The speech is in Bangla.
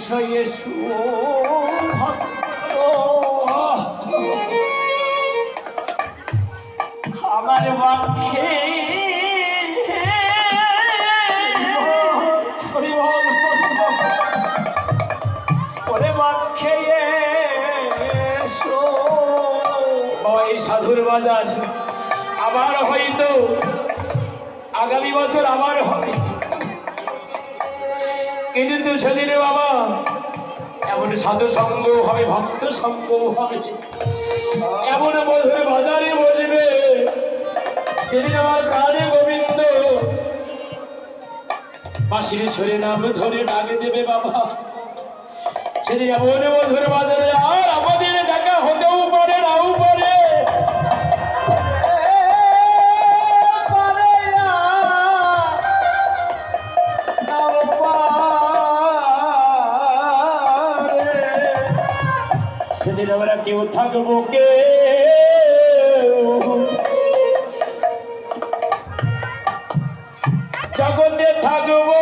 এসো এসো ভক্ত আমার বক্ষে ওরে বক্ষে এসো। এই সাধুর বাজার আবার হয়তো আগামী বছর আবার হবে, কিন্তু সেদিন বাবা এমন সাধু সঙ্গ হবে, ভক্ত সঙ্গ হবে, এমন মধুর বাজারে বসবে যেদিন আমার প্রাণে গোবিন্দ বাঁশির সুরে নাম ধরে ডাক দেবে বাবা। সেদিন এমন মধুর বাজারে আর আমাদের দেখা হতেও পারে, নাও পারে। সেদিন আমরা কেউ থাকবো কে জগতে থাকবো